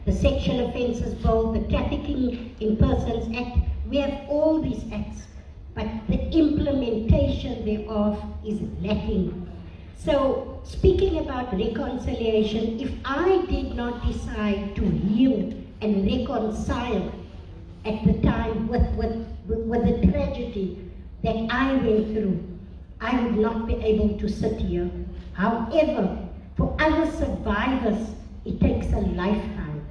the Sexual Offences Bill, the Trafficking in Persons Act. We have all these acts, but the implementation thereof is lacking. So, speaking about reconciliation, if I did not decide to heal and reconcile at the time with the tragedy that I went through, I would not be able to sit here. However, for other survivors, it takes a lifetime.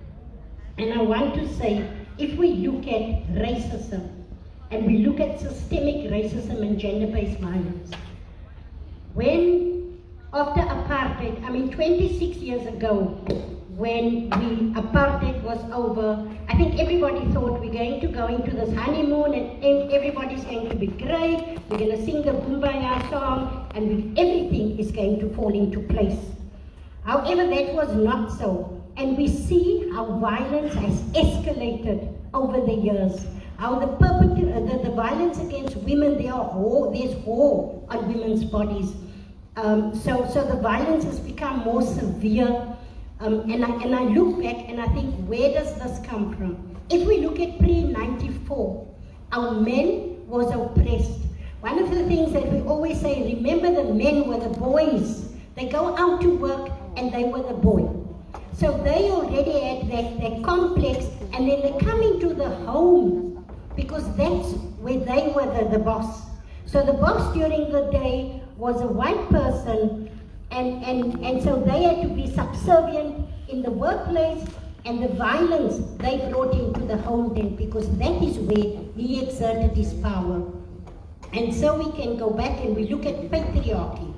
And I want to say, if we look at racism, and we look at systemic racism and gender-based violence, when after apartheid, 26 years ago, when apartheid was over, I think everybody thought we're going to go into this honeymoon and everybody's going to be great, we're going to sing the Kumbaya song, and everything is going to fall into place. However, that was not so. And we see how violence has escalated over the years. How the violence against women, there's war on women's bodies. So the violence has become more severe. And I look back and I think, where does this come from? If we look at pre-94, our men was oppressed. One of the things that we always say, remember the men were the boys. They go out to work and they were the boy. So they already had that complex, and then they come into the home because that's where they were the boss. So the boss during the day was a white person, and so they had to be subservient in the workplace, and the violence they brought into the home then, because that is where he exerted his power. And so we can go back and we look at patriarchy.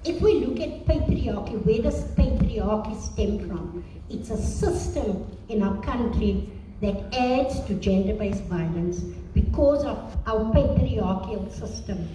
If we look at patriarchy, where does patriarchy stem from? It's a system in our country that adds to gender-based violence because of our patriarchal system.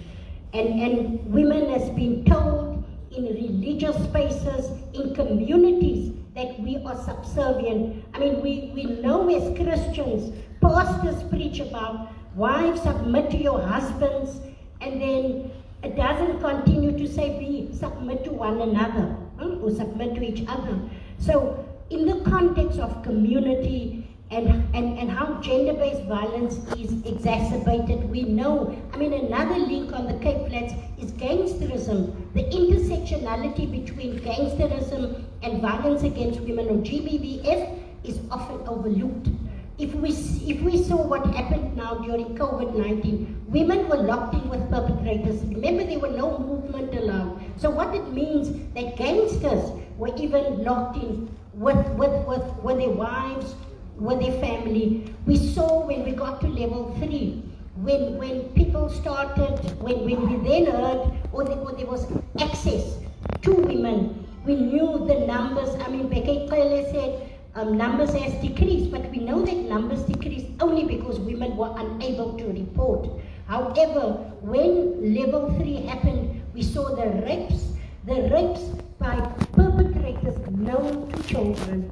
And women has been told in religious spaces, in communities, that we are subservient. We know as Christians, pastors preach about wives submit to your husbands, and then it doesn't continue to say we submit to one another, or submit to each other. So in the context of community and how gender-based violence is exacerbated, we know, another link on the Cape Flats is gangsterism. The intersectionality between gangsterism and violence against women, or GBVF, is often overlooked. If we saw what happened now during COVID-19, women were locked in with perpetrators. Remember, there were no movement allowed. So what it means that gangsters were even locked in with their wives, with their family. We saw when we got to level 3, when people started, when we then heard, or there was access to women, we knew the numbers. Becky Cole said, numbers has decreased, but we know that numbers decreased only because women were unable to report. However, when level 3 happened, we saw the rapes by perpetrators known to children.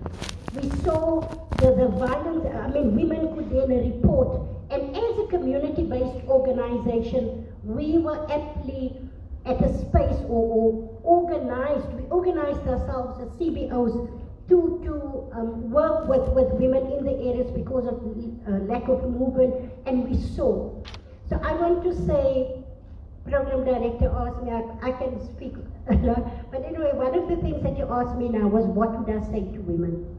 We saw the violence, women could then report. And as a community-based organization, we were aptly at a space or organized. We organized ourselves as CBOs to work with women in the areas because of lack of movement, and we saw. So I want to say, Program Director asked me, I can speak a lot, but anyway, one of the things that you asked me now was, what would I say to women?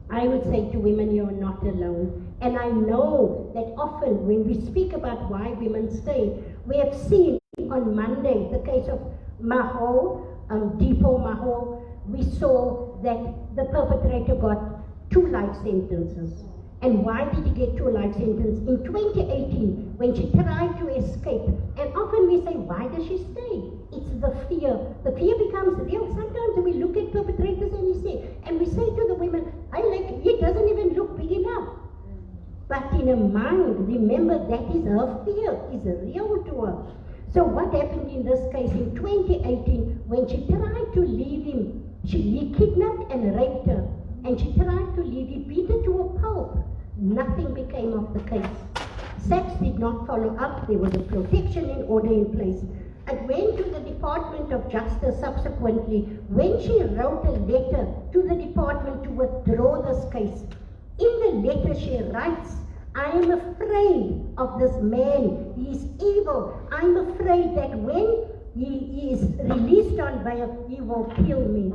I would say to women, you're not alone. And I know that often when we speak about why women stay, we have seen on Monday the case of Maho, Deepo Maho. We saw that the perpetrator got 2 life sentences. And why did he get 2 life sentences? In 2018, when she tried to escape, and often we say, why does she stay? It's the fear. The fear becomes real. Sometimes we look at perpetrators and we say to the women, he doesn't even look big enough. But in her mind, remember, that is her fear, is real to her. So what happened in this case in 2018, when she tried to leave him, he kidnapped and raped her, and she tried to leave, he beat her to a pulp. Nothing became of the case. SAPS did not follow up. There was a protection order in place. It went to the Department of Justice subsequently, when she wrote a letter to the department to withdraw this case. In the letter she writes, I am afraid of this man. He is evil. I'm afraid that when he is released on bail, he will kill me.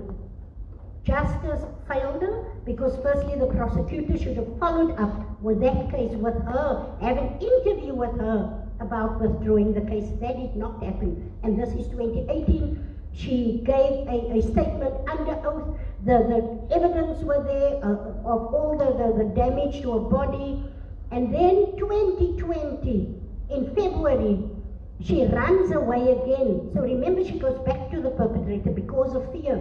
Justice failed her because firstly the prosecutor should have followed up with that case with her, have an interview with her about withdrawing the case. That did not happen. And this is 2018. She gave a statement under oath. The evidence were there of all the damage to her body. And then 2020, in February, she runs away again. So remember, she goes back to the perpetrator because of fear.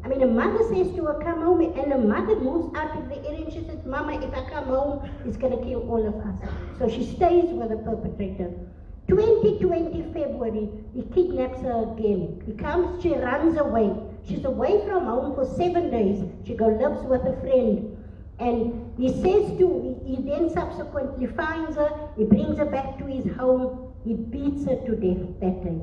I mean, a mother says to her, come home, and the mother moves out of the area and she says, Mama, if I come home, he's going to kill all of us. So she stays with the perpetrator. 2020 February, he kidnaps her again. He comes, she runs away. She's away from home for 7 days. She lives with a friend. And he then subsequently finds her, he brings her back to his home, he beats her to death that day.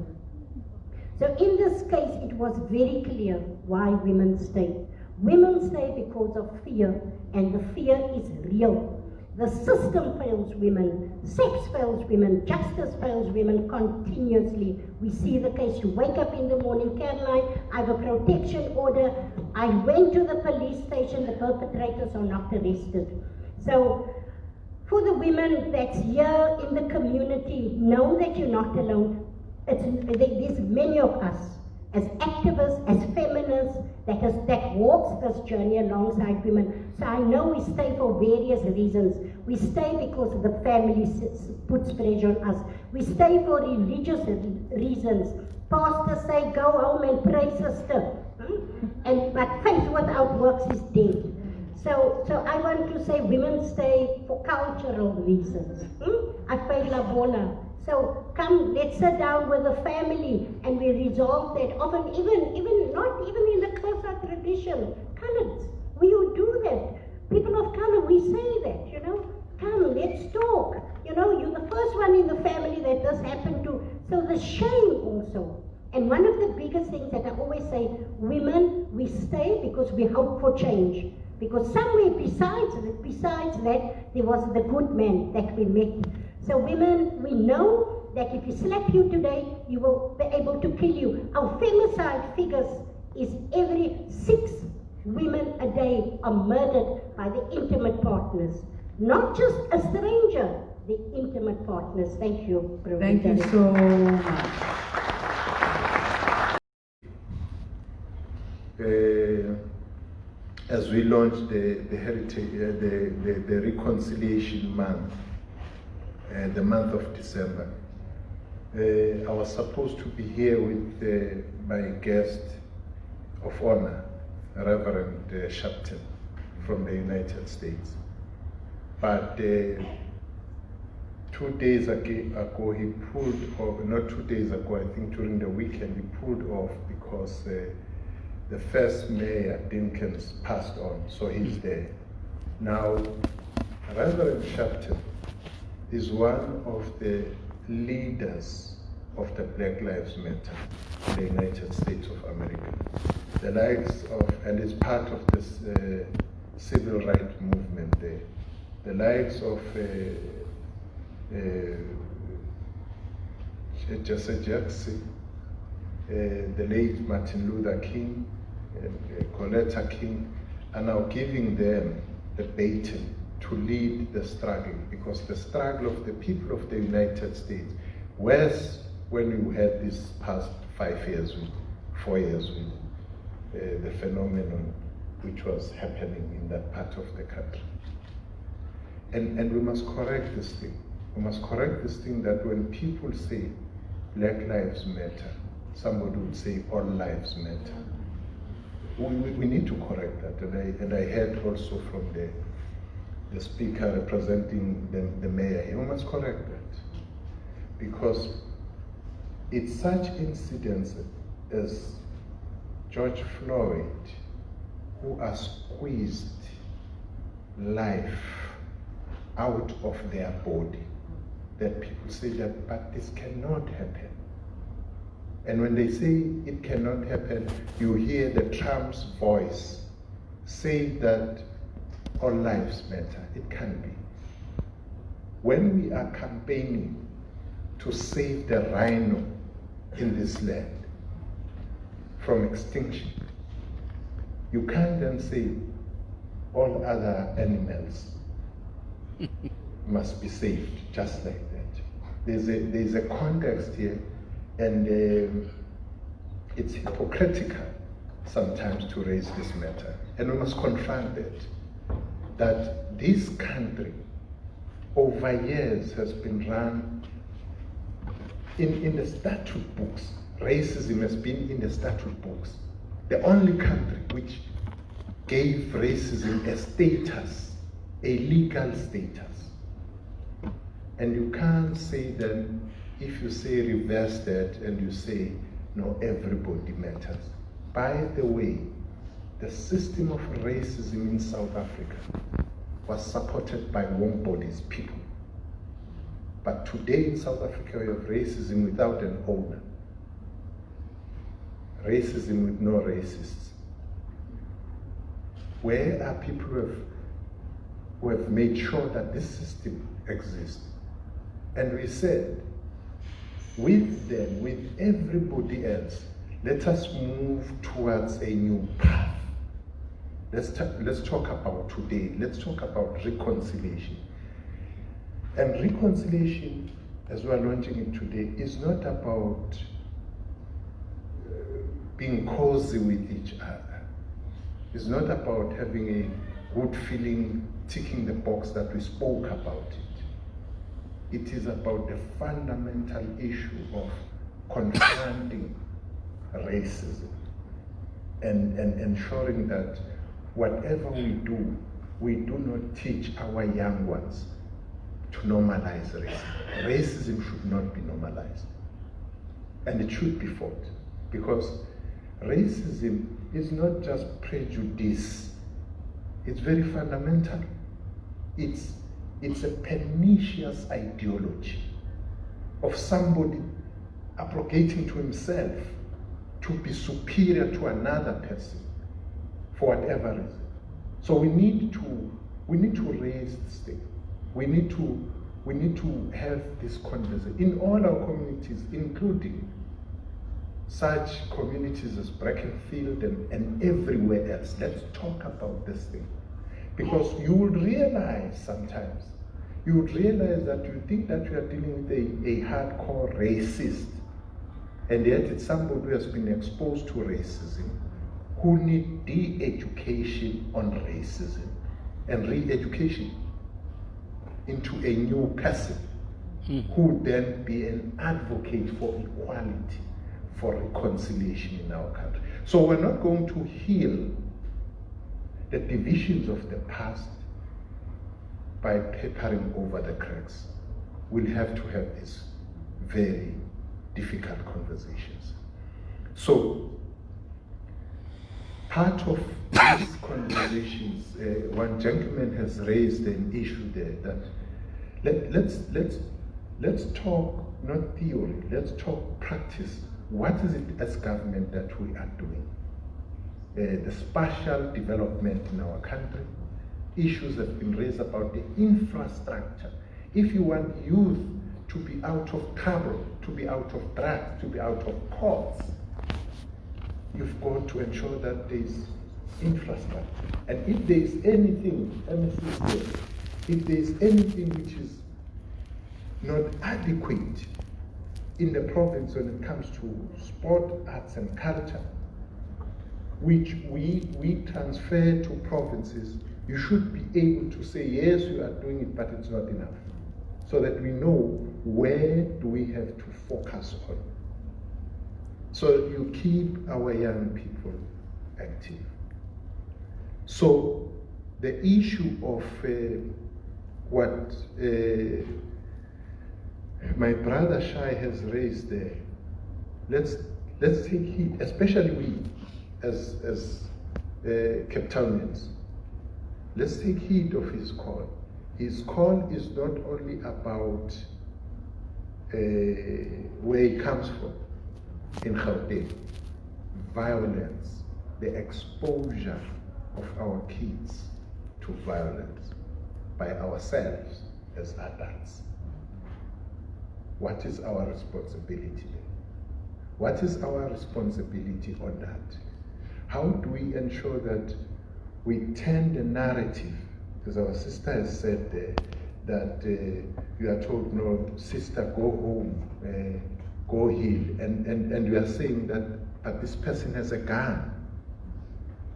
So in this case, it was very clear why women stay. Women stay because of fear, and the fear is real. The system fails women, sex fails women, justice fails women continuously. We see the case, you wake up in the morning, Caroline, I have a protection order, I went to the police station, the perpetrators are not arrested. So, for the women that's here in the community, know that you're not alone. There's many of us, as activists, as feminists, that walks this journey alongside women. So I know we stay for various reasons. We stay because the family puts pressure on us. We stay for religious reasons. Pastors say, go home and pray, sister. But faith without works is dead. So I want to say women stay for cultural reasons. I pay la bola. So come, let's sit down with the family and we resolve that. Often even not even in the Xhosa tradition, colours, we would do that. People of colour, we say that, you know. Come, let's talk. You know, you're the first one in the family that this happened to. So the shame also. And one of the biggest things that I always say, women, we stay because we hope for change. Because somewhere besides that, there was the good man that we met. So women, we know that if he slap you today, he will be able to kill you. Our femicide figures is every 6 women a day are murdered by the intimate partners. Not just a stranger, the intimate partners. Thank you. Thank you so much. As we launched the Heritage, the Reconciliation Month, the month of December, I was supposed to be here with my guest of honor, Reverend Sharpton from the United States. But 2 days ago he pulled off, not 2 days ago, I think during the weekend he pulled off because the first mayor, Dinkins, passed on, so he's there. Now, Reverend Sharpton is one of the leaders of the Black Lives Matter in the United States of America. The likes of, and is part of this civil rights movement there. The likes of Jesse Jackson, the late Martin Luther King, Coletta King, are now giving them the baton to lead the struggle, because the struggle of the people of the United States, whereas when you had this past 4 years with the phenomenon which was happening in that part of the country. And we must correct this thing. We must correct this thing that when people say Black Lives Matter, somebody would say all lives matter. We need to correct that, and I heard also from the speaker representing the mayor here, we must correct that. Because it's such incidents as George Floyd who are squeezed life out of their body that people say that, but this cannot happen. And when they say it cannot happen, you hear the Trump's voice say that all lives matter. It can't be. When we are campaigning to save the rhino in this land from extinction, you can't then say all other animals must be saved just like that. There's a context here, and it's hypocritical sometimes to raise this matter. And we must confront that this country over years has been run in the statute books. Racism has been in the statute books. The only country which gave racism a status, a legal status. And you can't say then, if you say reverse that and you say, no, everybody matters. By the way, the system of racism in South Africa was supported by Wombodi's people. But today in South Africa, we have racism without an owner. Racism with no racists. Where are people who have made sure that this system exists? And we said, with them, with everybody else, let us move towards a new path. Let's talk about today. Let's talk about reconciliation. And reconciliation, as we are launching it today, is not about being cozy with each other. It's not about having a good feeling, ticking the box that we spoke about it. It is about the fundamental issue of confronting racism and ensuring that whatever we do not teach our young ones to normalize racism. Racism should not be normalized. And it should be fought, because racism is not just prejudice. It's very fundamental. It's a pernicious ideology of somebody abrogating to himself to be superior to another person for whatever reason. So we need to raise this thing. We need to have this conversation in all our communities, including such communities as Brackenfield and everywhere else. Let's talk about this thing. Because you would realize sometimes, that you think that you are dealing with a hardcore racist, and yet it's somebody who has been exposed to racism, who need de-education on racism and re-education into a new person who would then be an advocate for equality, for reconciliation in our country. So we're not going to heal the divisions of the past by papering over the cracks. We'll have to have these very difficult conversations. So part of these conversations, one gentleman has raised an issue there that let's talk not theory, let's talk practice. What is it as government that we are doing? The spatial development in our country, issues have been raised about the infrastructure. If you want youth to be out of trouble, to be out of drugs, to be out of courts, you've got to ensure that there's infrastructure. And if there's anything, if there's anything which is not adequate in the province when it comes to sport, arts and culture, which we transfer to provinces, you should be able to say, yes, you are doing it, but it's not enough. So that we know where do we have to focus on. So you keep our young people active. So the issue of what my brother Shai has raised there, let's take heed, especially we as Cape Townians. Let's take heed of his call. His call is not only about where he comes from, in Gauteng, violence, the exposure of our kids to violence by ourselves as adults. What is our responsibility? What is our responsibility on that? How do we ensure that we turn the narrative? Because our sister has said that you are told, no, sister, go home, go heal. And we are saying that, but this person has a gun,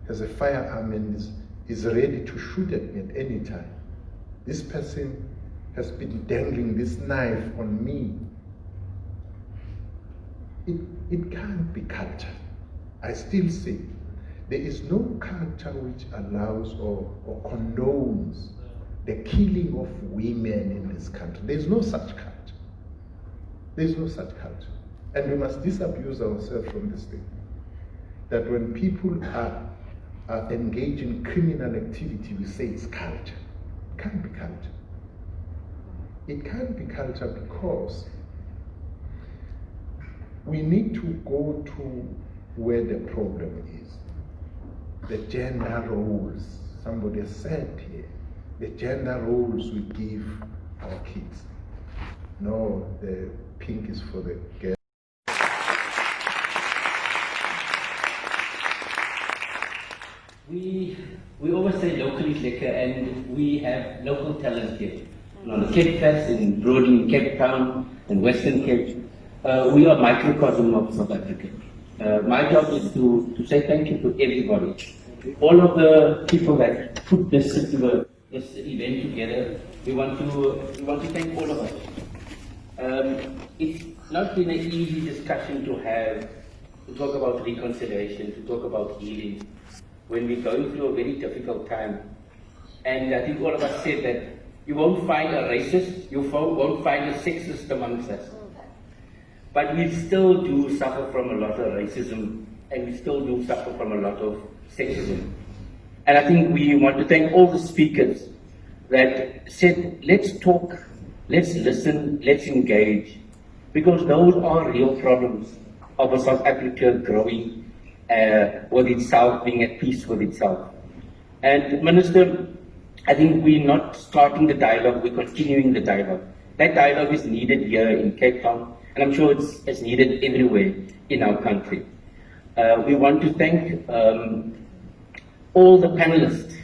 has a firearm, and is ready to shoot at me at any time. This person has been dangling this knife on me. It can't be culture. I still say there is no culture which allows or condones the killing of women in this country. There's no such culture. There's no such culture. And we must disabuse ourselves from this thing. That when people are engaged in criminal activity, we say it's culture. It can't be culture. It can't be culture because we need to go to where the problem is. The gender roles, somebody has said here, the gender roles we give our kids. No, the pink is for the girl. We always say local is lekker, and we have local talent here. On the Cape Fest, in Broadly, in Cape Town, in Western Cape, we are a microcosm of South Africa. My job is to say thank you to everybody. All of the people that put this event together, we want to thank all of us. It's not been an easy discussion to have, to talk about reconciliation, to talk about healing, when we're going through a very difficult time. And I think all of us said that you won't find a racist, you won't find a sexist amongst us. But we still do suffer from a lot of racism, and we still do suffer from a lot of sexism. And I think we want to thank all the speakers that said, let's talk, let's listen, let's engage, because those are real problems of a South Africa growing with itself, being at peace with itself. And Minister, I think we're not starting the dialogue, we're continuing the dialogue. That dialogue is needed here in Cape Town, and I'm sure it's needed everywhere in our country. We want to thank all the panelists,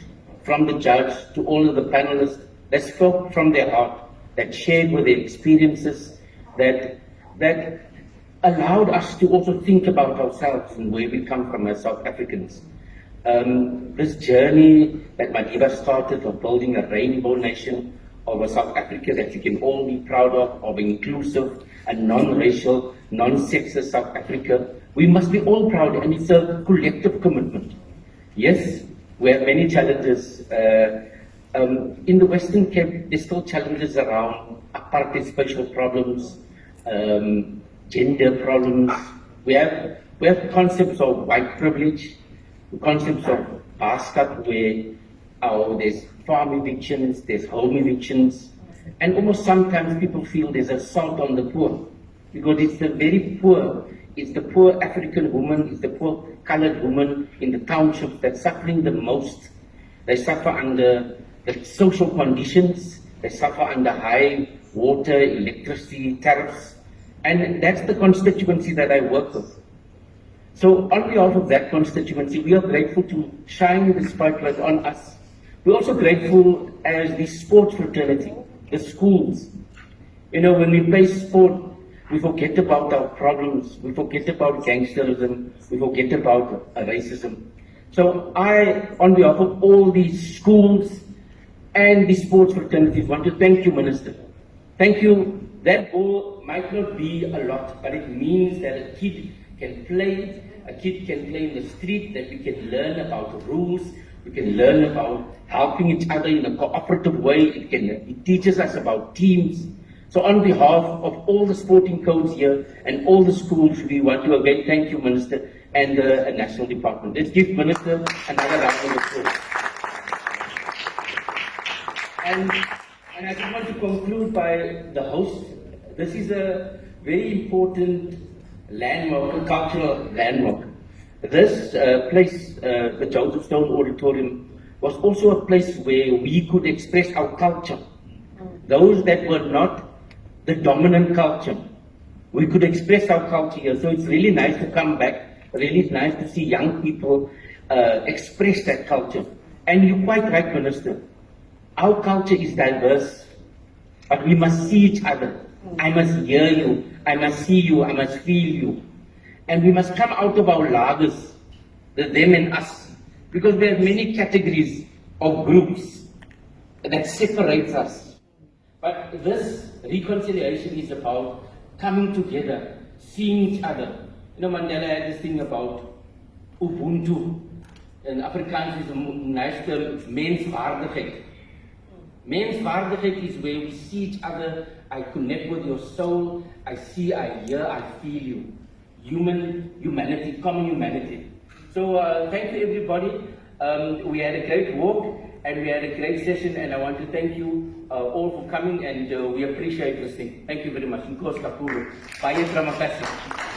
from the judge to all of the panelists that spoke from their heart, that shared with their experiences, that allowed us to also think about ourselves and where we come from as South Africans. This journey that Madiba started of building a rainbow nation of a South Africa that you can all be proud of inclusive and non-racial, non-sexist South Africa, we must be all proud, and it's a collective commitment. Yes, we have many challenges. In the Western Cape, there's still challenges around apartheid spatial problems, gender problems. We have concepts of white privilege, concepts of basket where there's farm evictions, there's home evictions, and almost sometimes people feel there's assault on the poor, because it's the very poor, it's the poor African woman, it's the poor colored woman in the townships that's suffering the most. They suffer under the social conditions, they suffer under high water, electricity tariffs, and that's the constituency that I work with. So on behalf of that constituency, we are grateful to shine the spotlight on us. We're also grateful as the sports fraternity, the schools. You know, when we play sport, we forget about our problems, we forget about gangsterism, we forget about racism. So I, on behalf of all these schools and the sports fraternities, want to thank you, Minister. Thank you. That goal might not be a lot, but it means that a kid can play in the street, that we can learn about rules, we can learn about helping each other in a cooperative way, it teaches us about teams. So on behalf of all the sporting codes here and all the schools, we want to again thank you, Minister, and the National Department. Let's give Minister another round of applause. And I just want to conclude by the host. This is a very important landmark, a cultural landmark. This place, the Joseph Stone Auditorium, was also a place where we could express our culture. Those that were not the dominant culture, we could express our culture here. So it's really nice to come back, really nice to see young people express that culture. And you're quite right, Minister. Our culture is diverse, but we must see each other. I must hear you, I must see you, I must feel you. And we must come out of our lagers, the them and us, because we have many categories of groups that separates us. But this reconciliation is about coming together, seeing each other. You know, Mandela had this thing about Ubuntu. In Afrikaans is a nice term, it's menswaardigheid. Menswaardigheid is where we see each other, I connect with your soul, I see, I hear, I feel you. Humanity, common humanity. So thank you everybody. We had a great walk and we had a great session, and I want to thank you all for coming, and we appreciate this thing. Thank you very much. Nkosi kakhulu. Baie terima kasih.